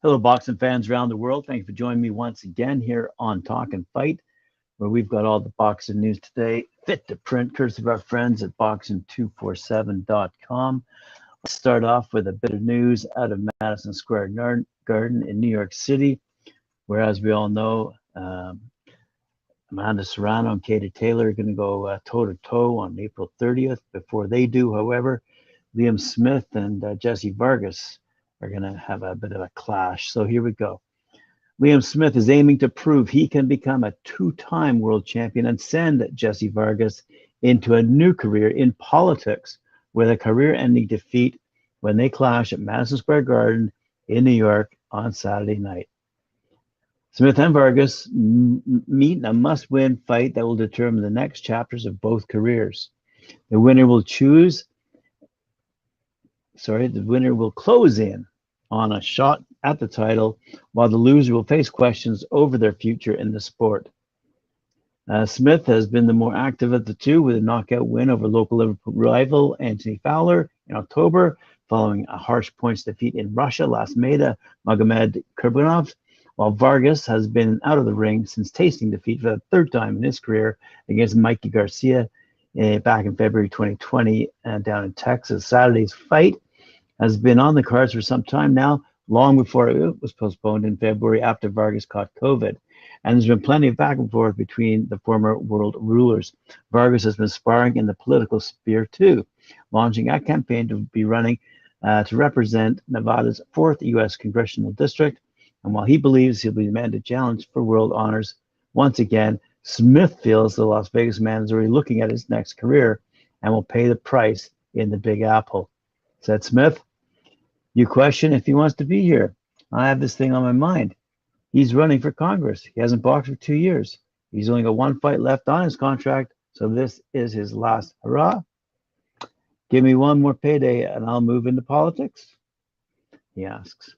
Hello, boxing fans around the world. Thanks for joining me once again here on Talk and Fight, where we've got all the boxing news today fit to print, courtesy of our friends at boxing247.com. Let's start off with a bit of news out of Madison Square Garden in New York City, where, as we all know, Amanda Serrano and Katie Taylor are going to go toe-to-toe on April 30th. Before they do, however, Liam Smith and Jesse Vargas are going to have a bit of a clash. So here we go. Liam Smith is aiming to prove he can become a two-time world champion and send Jesse Vargas into a new career in politics with a career-ending defeat when they clash at Madison Square Garden in New York on Saturday night. Smith and Vargas meet in a must-win fight that will determine the next chapters of both careers. The winner will close in on a shot at the title, while the loser will face questions over their future in the sport. Smith has been the more active of the two, with a knockout win over local Liverpool rival Anthony Fowler in October, following a harsh points defeat in Russia last May to Magomed Kurbanov, while Vargas has been out of the ring since tasting defeat for the third time in his career against Mikey Garcia back in February 2020 down in Texas. Saturday's fight has been on the cards for some time now, long before it was postponed in February after Vargas caught COVID. And there's been plenty of back and forth between the former world rulers. Vargas has been sparring in the political sphere too, launching a campaign to be running to represent Nevada's 4th U.S. congressional district. And while he believes he'll be the man to challenge for world honors once again, Smith feels the Las Vegas man is already looking at his next career and will pay the price in the Big Apple. Said Smith. You question if he wants to be here. I have this thing on my mind. He's running for Congress. He hasn't boxed for 2 years. He's only got one fight left on his contract, so this is his last hurrah. Give me one more payday and I'll move into politics, he asks.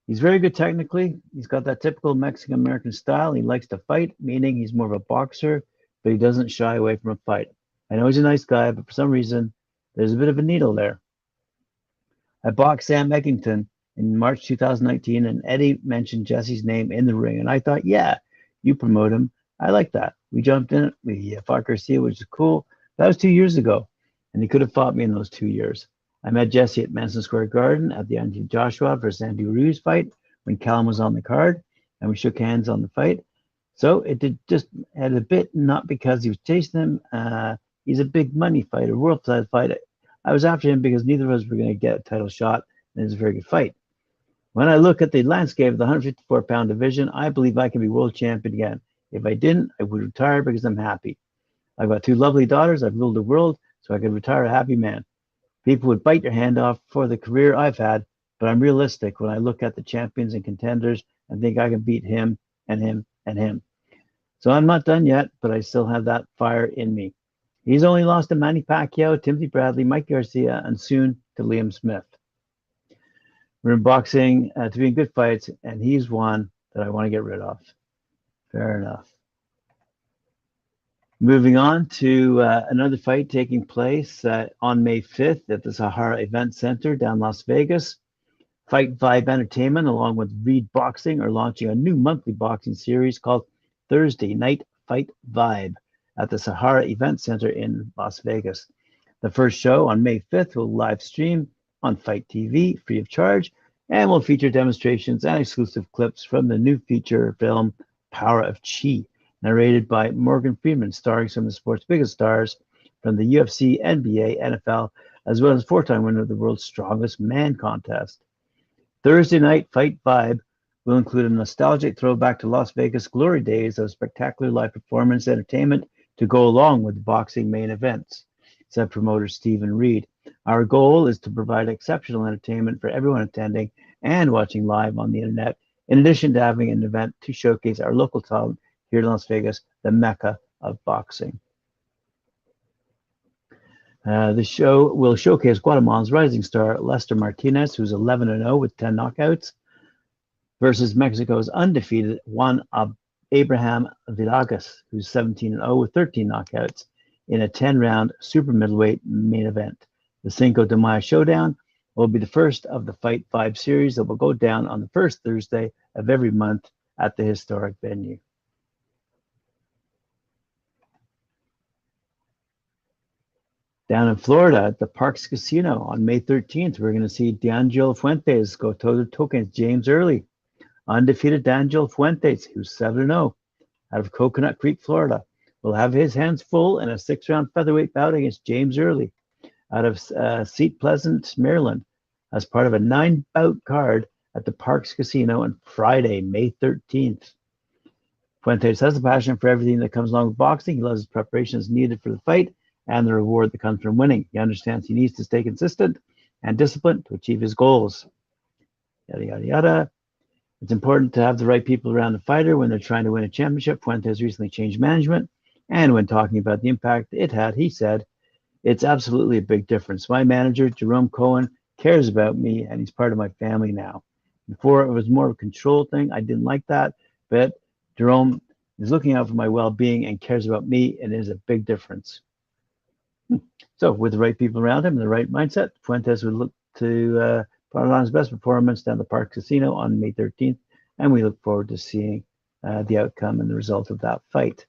He's very good technically. He's got that typical Mexican-American style. He likes to fight, meaning he's more of a boxer, but he doesn't shy away from a fight. I know he's a nice guy, but for some reason, there's a bit of a needle there. I boxed Sam Eggington in March 2019, and Eddie mentioned Jesse's name in the ring. And I thought, yeah, you promote him. I like that. We jumped in it. We fought Garcia, which is cool. That was 2 years ago, and he could have fought me in those 2 years. I met Jesse at Madison Square Garden at the Anthony Joshua versus Andy Ruiz fight when Callum was on the card, and we shook hands on the fight. So it did just had a bit, not because he was chasing him. He's a big money fighter, world-class fighter. I was after him because neither of us were going to get a title shot, and it was a very good fight. When I look at the landscape of the 154-pound division, I believe I can be world champion again. If I didn't, I would retire because I'm happy. I've got 2 lovely daughters. I've ruled the world, so I could retire a happy man. People would bite your hand off for the career I've had, but I'm realistic when I look at the champions and contenders and think I can beat him and him and him. So I'm not done yet, but I still have that fire in me. He's only lost to Manny Pacquiao, Timothy Bradley, Mike Garcia, and soon to Liam Smith. We're in boxing to be in good fights, and he's one that I want to get rid of. Fair enough. Moving on to another fight taking place on May 5th at the Sahara Event Center down Las Vegas. Fight Vibe Entertainment, along with Reed Boxing, are launching a new monthly boxing series called Thursday Night Fight Vibe at the Sahara Event Center in Las Vegas. The first show on May 5th will live stream on Fight TV free of charge and will feature demonstrations and exclusive clips from the new feature film Power of Chi, narrated by Morgan Freeman, starring some of the sport's biggest stars from the UFC, NBA, NFL, as well as 4-time winner of the world's strongest man contest. Thursday Night Fight Vibe will include a nostalgic throwback to Las Vegas glory days of spectacular live performance entertainment to go along with boxing main events, said promoter Stephen Reed. Our goal is to provide exceptional entertainment for everyone attending and watching live on the internet, in addition to having an event to showcase our local talent here in Las Vegas, the mecca of boxing. The show will showcase Guatemalan's rising star Lester Martinez, who's 11-0 with 10 knockouts, versus Mexico's undefeated Juan Abraham Villegas, who's 17-0 with 13 knockouts in a 10-round super middleweight main event. The Cinco de Mayo Showdown will be the first of the Fight 5 series that will go down on the first Thursday of every month at the historic venue. Down in Florida at the Parks Casino on May 13th, we're going to see D'Angelo Fuentes go toe-to-toe against James Early. Undefeated D'Angelo Fuentes, who's 7-0 out of Coconut Creek, Florida, will have his hands full in a 6-round featherweight bout against James Early out of Seat Pleasant, Maryland, as part of a 9-bout card at the Parks Casino on Friday, May 13th. Fuentes has a passion for everything that comes along with boxing. He loves his preparations needed for the fight and the reward that comes from winning. He understands he needs to stay consistent and disciplined to achieve his goals. Yada, yada, yada. It's important to have the right people around the fighter when they're trying to win a championship. Fuentes recently changed management, and when talking about the impact it had, he said, "It's absolutely a big difference. My manager, Jerome Cohen, cares about me, and he's part of my family now. Before, it was more of a control thing. I didn't like that, but Jerome is looking out for my well-being and cares about me, and it is a big difference." So with the right people around him and the right mindset, Fuentes would look to put on his best performance down the Park Casino on May 13th, and we look forward to seeing the outcome and the result of that fight.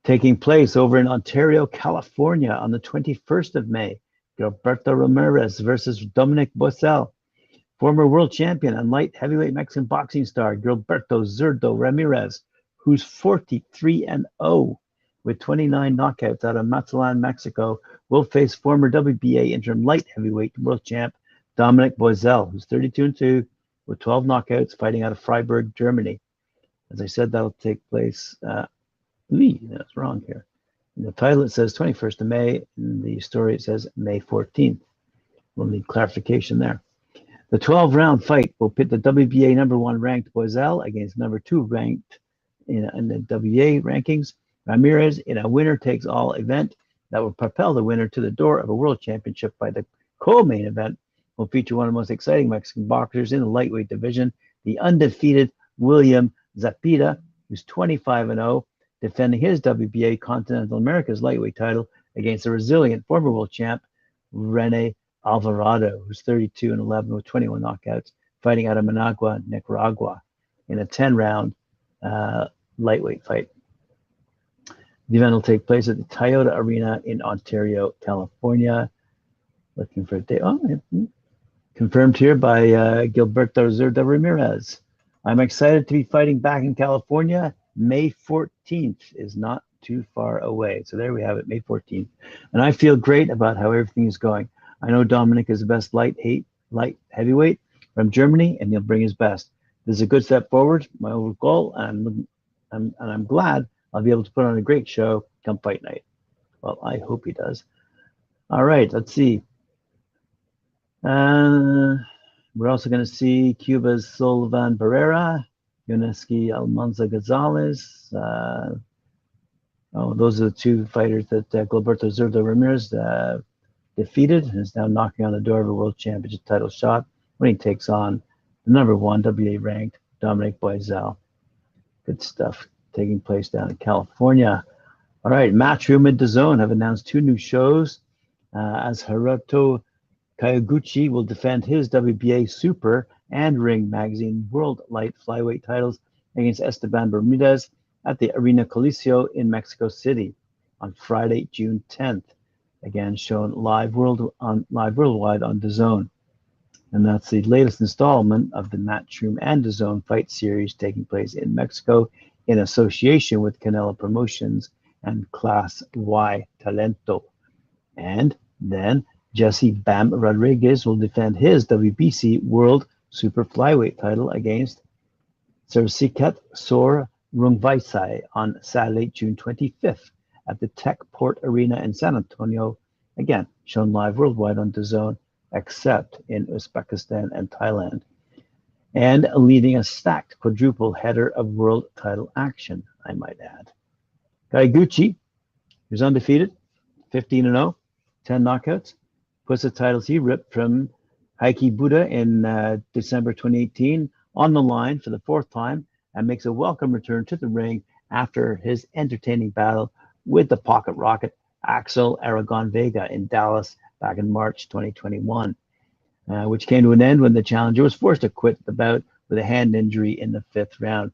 Taking place over in Ontario, California on the 21st of May, Gilberto Ramirez versus Dominic Boisel. Former world champion and light heavyweight Mexican boxing star Gilberto Zurdo Ramirez, who's 43-0 with 29 knockouts out of Mazatlan, Mexico, will face former WBA interim light heavyweight world champ Dominic Boisel, who's 32-2 with 12 knockouts, fighting out of Freiburg, Germany. As I said, that'll take place. That's wrong here. In the title, it says 21st of May. In the story, it says May 14th. We'll need clarification there. The 12-round fight will pit the WBA #1 ranked Boisel against #2 ranked in the WBA rankings Ramirez in a winner-takes-all event that will propel the winner to the door of a world championship. By the co-main event will feature one of the most exciting Mexican boxers in the lightweight division, the undefeated William Zepeda, who's 25-0, defending his WBA Continental America's lightweight title against the resilient former world champ Rene Alvarado, who's 32-11 with 21 knockouts, fighting out of Managua, Nicaragua, in a 10-round lightweight fight. The event will take place at the Toyota Arena in Ontario, California. Looking for a date. Confirmed here by Gilberto Zurdo Ramirez. I'm excited to be fighting back in California. May 14th is not too far away. So there we have it, May 14th. And I feel great about how everything is going. I know Dominic is the best light heavyweight from Germany, and he'll bring his best. This is a good step forward, my overall goal, and I'm glad I'll be able to put on a great show come fight night. Well, I hope he does. All right, let's see. We're also going to see Cuba's Sullivan Barrera, Yuneski Almanza Gonzalez. Those are the two fighters that Gilberto Zurdo Ramirez defeated and is now knocking on the door of a world championship title shot when he takes on the #1 WBA ranked Dominic Boisel. Good stuff taking place down in California. All right, Matchroom and DAZN have announced 2 new shows as Hiroto Kyoguchi will defend his WBA Super and Ring Magazine World Light Flyweight titles against Esteban Bermudez at the Arena Coliseo in Mexico City on Friday, June 10th. Again, shown live worldwide on DAZN. And that's the latest installment of the Matchroom and DAZN fight series taking place in Mexico in association with Canelo Promotions and Class Y Talento. And then Jesse Bam Rodriguez will defend his WBC World Super Flyweight title against Sersikat Sor Rungvisai on Saturday, June 25th at the Techport Arena in San Antonio. Again, shown live worldwide on DAZN, except in Uzbekistan and Thailand. And leading a stacked quadruple header of world title action, I might add. Kyoguchi, who's undefeated, 15-0, 10 knockouts, puts the titles he ripped from Heike Buda in December 2018 on the line for the 4th time and makes a welcome return to the ring after his entertaining battle with the pocket rocket Axel Aragon Vega in Dallas back in March 2021, which came to an end when the challenger was forced to quit the bout with a hand injury in the 5th round.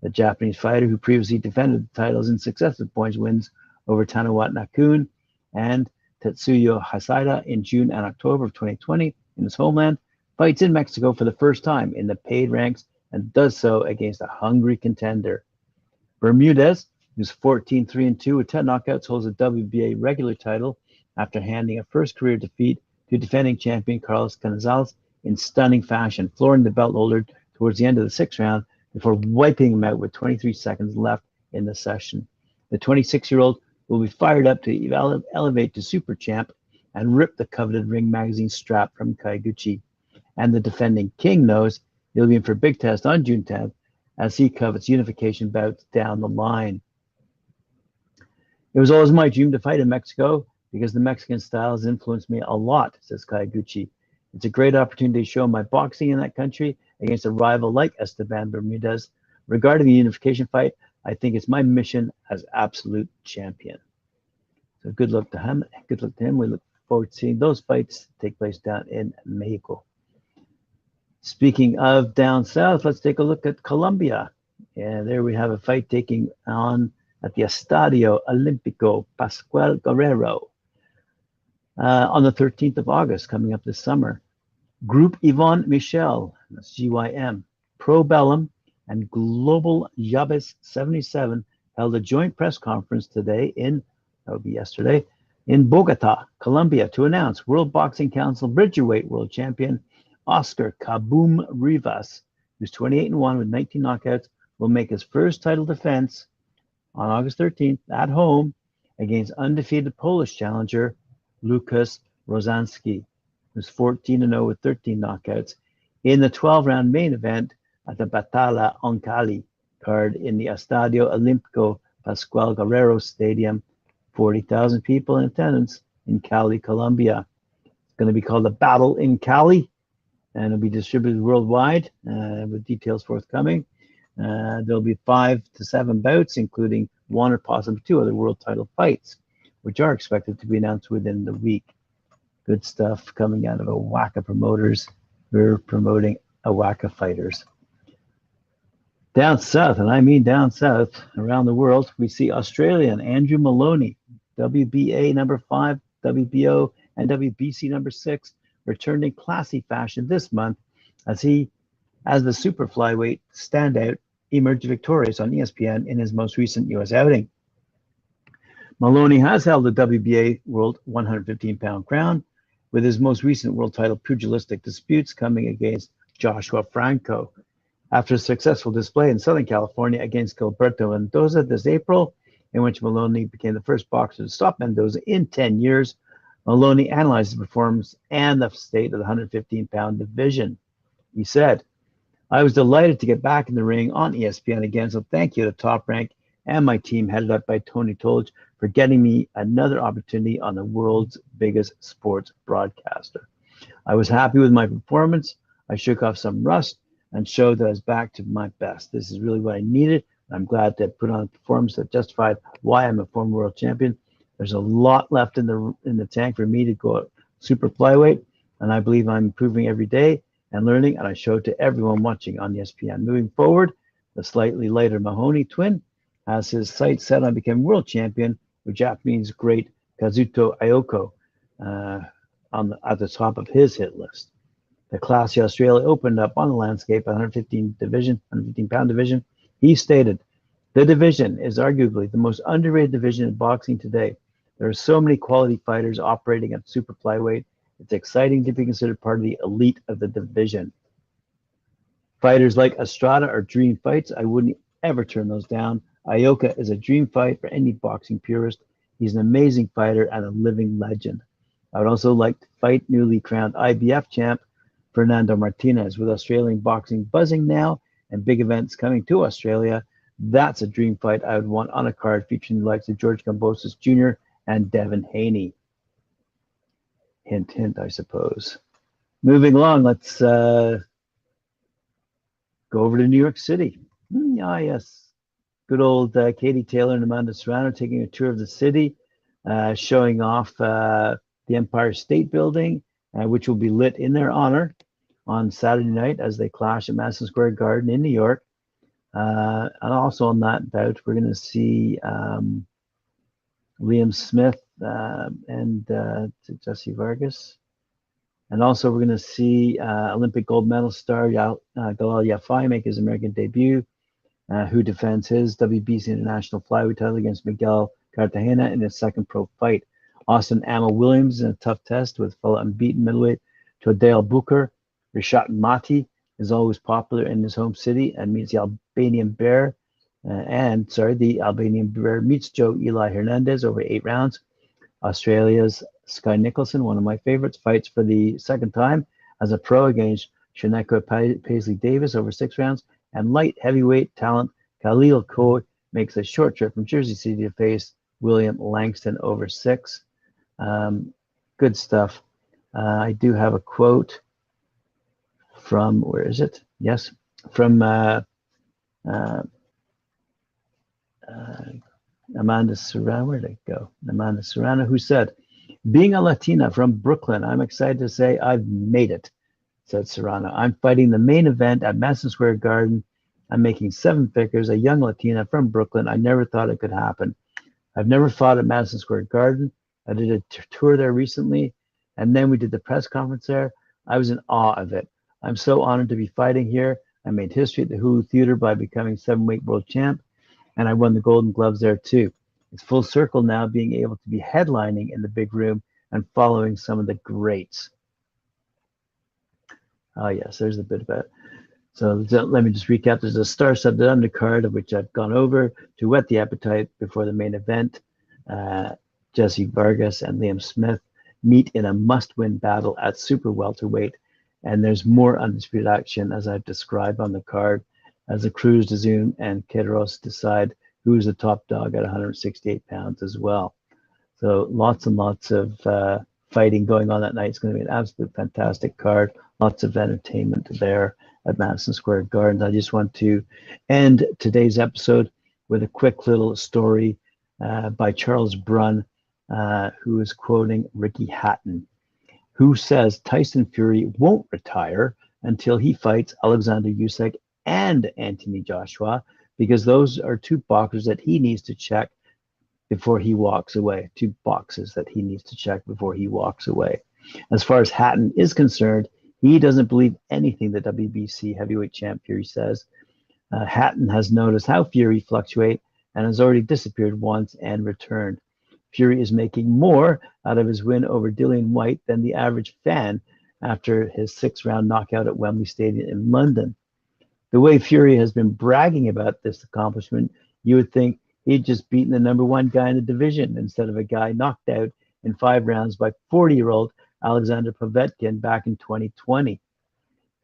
The Japanese fighter, who previously defended the titles in successive points wins over Tanawat Nakun and Tetsuya Hasada in June and October of 2020 in his homeland, fights in Mexico for the first time in the paid ranks and does so against a hungry contender. Bermudez, who's 14-3-2 with 10 knockouts, holds a WBA regular title after handing a first career defeat to defending champion Carlos Canizales in stunning fashion, flooring the belt holder towards the end of the 6th round before wiping him out with 23 seconds left in the session. The 26-year-old will be fired up to elevate to super champ and rip the coveted Ring Magazine strap from Kyoguchi. And the defending king knows he'll be in for a big test on June 10th as he covets unification bouts down the line. It was always my dream to fight in Mexico because the Mexican style has influenced me a lot, says Kyoguchi. It's a great opportunity to show my boxing in that country against a rival like Esteban Bermudez. Regarding the unification fight, I think it's my mission as absolute champion. So good luck to him. Good luck to him. We look forward to seeing those fights take place down in Mexico. Speaking of down south, let's take a look at Colombia. And there we have a fight taking on at the Estadio Olímpico Pascual Guerrero on the 13th of August, coming up this summer. Group Yvonne Michel, that's GYM, Pro Bellum, and Global Yabes 77 held a joint press conference today that would be yesterday, in Bogota, Colombia, to announce World Boxing Council Bridgerweight World Champion Oscar Kaboom Rivas, who's 28-1 with 19 knockouts, will make his first title defense on August 13th at home against undefeated Polish challenger Luckaz Rozanski, who's 14-0 with 13 knockouts, in the 12-round main event at the Batalla Oncali card in the Estadio Olímpico Pascual Guerrero Stadium. 40,000 people in attendance in Cali, Colombia. It's going to be called the Battle in Cali, and it'll be distributed worldwide with details forthcoming. There'll be 5 to 7 bouts, including 1 or possibly 2 other world title fights, which are expected to be announced within the week. Good stuff coming out of Awaka promoters. We're promoting Awaka fighters. Down south, and I mean down south, around the world, we see Australian Andrew Moloney, WBA number 5, WBO, and WBC number 6, returned in classy fashion this month as the super flyweight standout emerged victorious on ESPN in his most recent U.S. outing. Moloney has held the WBA World 115-pound crown, with his most recent world title pugilistic disputes coming against Joshua Franco. After a successful display in Southern California against Gilberto Mendoza this April, in which Moloney became the first boxer to stop Mendoza in 10 years, Moloney analyzed his performance and the state of the 115-pound division. He said, "I was delighted to get back in the ring on ESPN again, so thank you to Top Rank and my team headed up by Tony Tolj for getting me another opportunity on the world's biggest sports broadcaster. I was happy with my performance. I shook off some rust and showed that I was back to my best. This is really what I needed. I'm glad to put on a performance that justified why I'm a former world champion. There's a lot left in the tank for me to go super flyweight, and I believe I'm improving every day and learning, and I showed to everyone watching on ESPN. Moving forward, the slightly lighter Mahoney twin has his sights set on becoming world champion with Japanese great Kazuto Ayoko at the top of his hit list. The classy Australia opened up on the landscape at 115-pound division. He stated, "The division is arguably the most underrated division in boxing today. There are so many quality fighters operating at super flyweight. It's exciting to be considered part of the elite of the division. Fighters like Estrada are dream fights. I wouldn't ever turn those down. Ioka is a dream fight for any boxing purist. He's an amazing fighter and a living legend. I would also like to fight newly crowned IBF champ Fernando Martinez. With Australian boxing buzzing now and big events coming to Australia, that's a dream fight I would want on a card featuring the likes of George Kambosos Jr. and Devin Haney." Hint, hint, I suppose. Moving along, let's go over to New York City. Yes. Good old Katie Taylor and Amanda Serrano taking a tour of the city, showing off the the Empire State Building, which will be lit in their honor on Saturday night as they clash at Madison Square Garden in New York. And also on that bout, we're going to see Liam Smith and Jesse Vargas. And also we're going to see Olympic gold medal star Galal Yafai make his American debut, who defends his WBC International Flyweight title against Miguel Cartagena in his second pro fight. Austin Amma Williams in a tough test with fellow unbeaten middleweight Todale Booker. Rishat Mati is always popular in his home city and meets the Albanian Bear. The Albanian Bear meets Joe Eli Hernandez over 8 rounds. Australia's Sky Nicholson, one of my favorites, fights for the second time as a pro against Shaneka Paisley Davis over 6 rounds. And light heavyweight talent Khalil Khoi makes a short trip from Jersey City to face William Langston over 6. Good stuff. I do have a quote from, where is it? Yes, from Amanda Serrano. Where'd it go? Amanda Serrano, who said, "Being a Latina from Brooklyn, I'm excited to say I've made it," said Serrano. "I'm fighting the main event at Madison Square Garden. I'm making 7 figures, a young Latina from Brooklyn. I never thought it could happen. I've never fought at Madison Square Garden. I did a tour there recently, and then we did the press conference there. I was in awe of it. I'm so honored to be fighting here. I made history at the Hulu Theater by becoming 7-weight world champ, and I won the Golden Gloves there too. It's full circle now, being able to be headlining in the big room and following some of the greats." Oh yes, there's a bit about it. So let me just recap. There's a star-studded undercard, of which I've gone over to whet the appetite before the main event. Jesse Vargas and Liam Smith meet in a must-win battle at super welterweight, and there's more undisputed action as I've described on the card as the Cruz, DAZN, and Queiroz decide who is the top dog at 168 pounds as well. So lots and lots of fighting going on that night. It's going to be an absolute fantastic card. Lots of entertainment there at Madison Square Gardens. I just want to end today's episode with a quick little story by Charles Brunn, who is quoting Ricky Hatton, who says Tyson Fury won't retire until he fights Alexander Usyk and Anthony Joshua, because those are 2 boxers that he needs to check before he walks away. 2 boxes that he needs to check before he walks away. As far as Hatton is concerned, he doesn't believe anything that WBC heavyweight champ Fury says. Hatton has noticed how Fury fluctuate and has already disappeared once and returned. Fury is making more out of his win over Dillian Whyte than the average fan after his 6-round knockout at Wembley Stadium in London. The way Fury has been bragging about this accomplishment, you would think he'd just beaten the #1 guy in the division instead of a guy knocked out in 5 rounds by 40-year-old Alexander Povetkin back in 2020.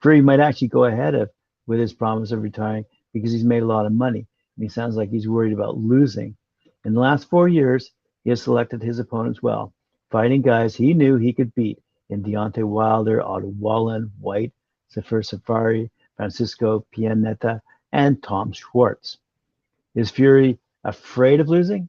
Fury might actually go ahead with his promise of retiring because he's made a lot of money, and he sounds like he's worried about losing. In the last 4 years, he has selected his opponents well, fighting guys he knew he could beat in Deontay Wilder, Otto Wallin, White, Sefer Safari, Francisco Pianeta, and Tom Schwartz. Is Fury afraid of losing?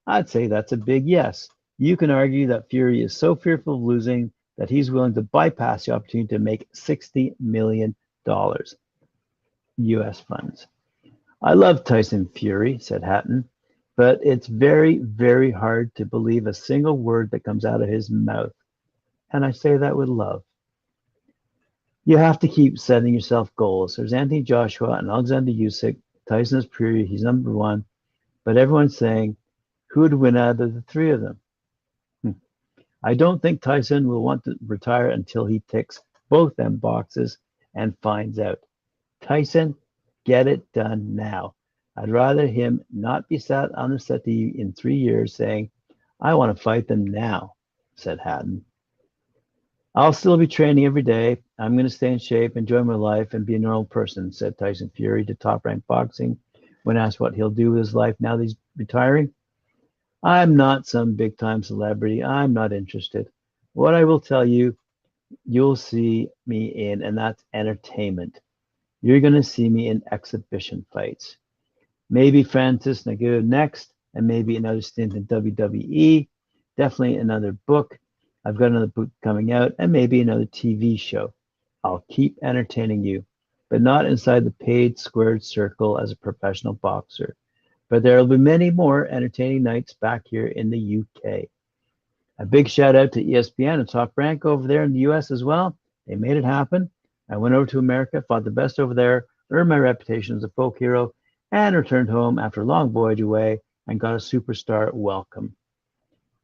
I'd say that's a big yes. You can argue that Fury is so fearful of losing that he's willing to bypass the opportunity to make $60 million US funds. "I love Tyson Fury," said Hatton, "but it's very, very hard to believe a single word that comes out of his mouth. And I say that with love. You have to keep setting yourself goals. There's Anthony Joshua and Alexander Usyk. Tyson is Fury, he's #1. But everyone's saying, who would win out of the 3 of them? I don't think Tyson will want to retire until he ticks both them boxes and finds out. Tyson, get it done now. I'd rather him not be sat on the settee in 3 years saying, I want to fight them now," said Hatton. "I'll still be training every day. I'm going to stay in shape, enjoy my life, and be a normal person," said Tyson Fury to Top Rank Boxing when asked what he'll do with his life now that he's retiring. "I'm not some big-time celebrity. I'm not interested. What I will tell you, you'll see me in, and that's entertainment. You're going to see me in exhibition fights. Maybe Francis Ngannou next, and maybe another stint in WWE, definitely another book. I've got another book coming out and maybe another TV show. I'll keep entertaining you, but not inside the paid squared circle as a professional boxer. But there will be many more entertaining nights back here in the UK. A big shout out to ESPN and Top Rank over there in the US as well. They made it happen. I went over to America, fought the best over there, earned my reputation as a folk hero, and returned home after a long voyage away and got a superstar welcome.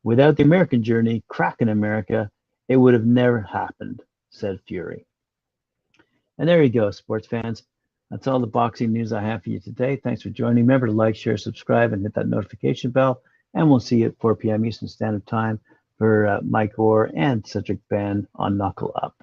Without the American journey, cracking America, it would have never happened, said Fury. And there you go, sports fans. That's all the boxing news I have for you today. Thanks for joining. Remember to like, share, subscribe, and hit that notification bell. And we'll see you at 4 p.m. Eastern Standard Time for Mike Orr and Cedric Ben on Knuckle Up.